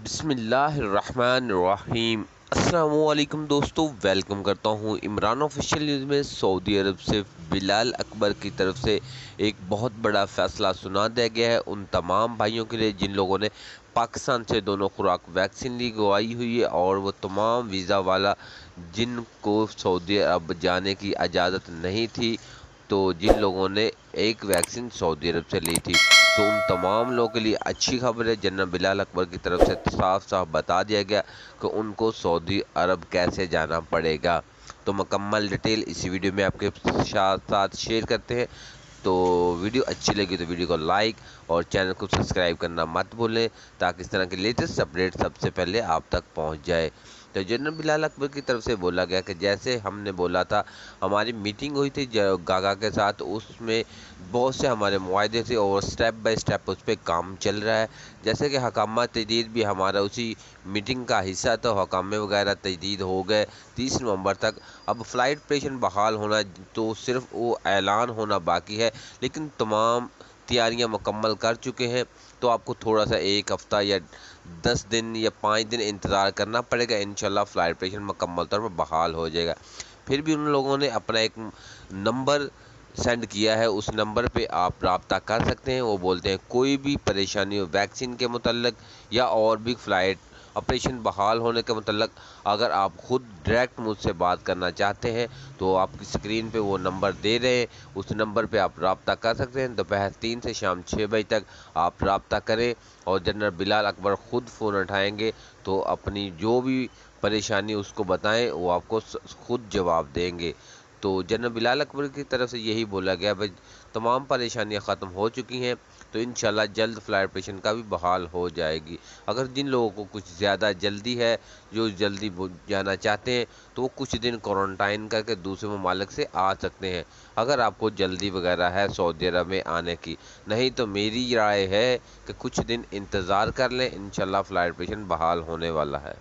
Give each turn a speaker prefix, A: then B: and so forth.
A: بسم اللہ الرحمن الرحیم۔ السلام علیکم دوستو، ویلکم کرتا ہوں عمران آفیشیل نیوز میں۔ سعودی عرب سے بلال اکبر کی طرف سے ایک بہت بڑا فیصلہ سنا دیا گیا ہے ان تمام بھائیوں کے لیے جن لوگوں نے پاکستان سے دونوں خوراک ویکسین لگوائی ہوئی ہے، اور وہ تمام ویزا والا جن کو سعودی عرب جانے کی اجازت نہیں تھی، تو جن لوگوں نے ایک ویکسین سعودی عرب سے لی تھی، تو ان تمام لوگوں کے لیے اچھی خبر ہے۔ جنرل بلال اکبر کی طرف سے صاف صاف بتا دیا گیا کہ ان کو سعودی عرب کیسے جانا پڑے گا۔ تو مکمل ڈیٹیل اسی ویڈیو میں آپ کے ساتھ شیئر کرتے ہیں۔ تو ویڈیو اچھی لگی تو ویڈیو کو لائک اور چینل کو سبسکرائب کرنا مت بھولیں، تاکہ اس طرح کے لیٹسٹ اپڈیٹ سب سے پہلے آپ تک پہنچ جائے۔ تو جنرل بلال اکبر کی طرف سے بولا گیا کہ جیسے ہم نے بولا تھا، ہماری میٹنگ ہوئی تھی گاگا کے ساتھ، اس میں بہت سے ہمارے معاہدے تھے اور سٹیپ بائی سٹیپ اس پہ کام چل رہا ہے۔ جیسے کہ حکامہ تجدید بھی ہمارا اسی میٹنگ کا حصہ تھا، حکامے وغیرہ تجدید ہو گئے 30 نومبر تک۔ اب فلائٹ آپریشن بحال ہونا تو صرف وہ اعلان ہونا باقی ہے، لیکن تمام تیاریاں مکمل کر چکے ہیں۔ تو آپ کو تھوڑا سا ایک ہفتہ یا 10 دن یا 5 دن انتظار کرنا پڑے گا، انشاءاللہ فلائٹ آپریشن مکمل طور پر بحال ہو جائے گا۔ پھر بھی ان لوگوں نے اپنا ایک نمبر سینڈ کیا ہے، اس نمبر پہ آپ رابطہ کر سکتے ہیں۔ وہ بولتے ہیں کوئی بھی پریشانی ہو ویکسین کے متعلق یا اور بھی فلائٹ آپریشن بحال ہونے کے متعلق، اگر آپ خود ڈائریکٹ مجھ سے بات کرنا چاہتے ہیں تو آپ کی اسکرین پہ وہ نمبر دے رہے ہیں، اس نمبر پہ آپ رابطہ کر سکتے ہیں۔ دوپہر 3 سے شام 6 بجے تک آپ رابطہ کریں، اور جنرل بلال اکبر خود فون اٹھائیں گے، تو اپنی جو بھی پریشانی اس کو بتائیں، وہ آپ کو خود جواب دیں گے۔ تو جنرل بلال اکبر کی طرف سے یہی بولا گیا بھائی تمام پریشانیاں ختم ہو چکی ہیں، تو انشاءاللہ جلد فلائٹ آپریشن کا بھی بحال ہو جائے گی۔ اگر جن لوگوں کو کچھ زیادہ جلدی ہے، جو جلدی جانا چاہتے ہیں، تو وہ کچھ دن کوارنٹائن کر کے دوسرے ممالک سے آ سکتے ہیں، اگر آپ کو جلدی وغیرہ ہے سعودی عرب میں آنے کی۔ نہیں تو میری رائے ہے کہ کچھ دن انتظار کر لیں، انشاءاللہ فلائٹ آپریشن بحال ہونے والا ہے۔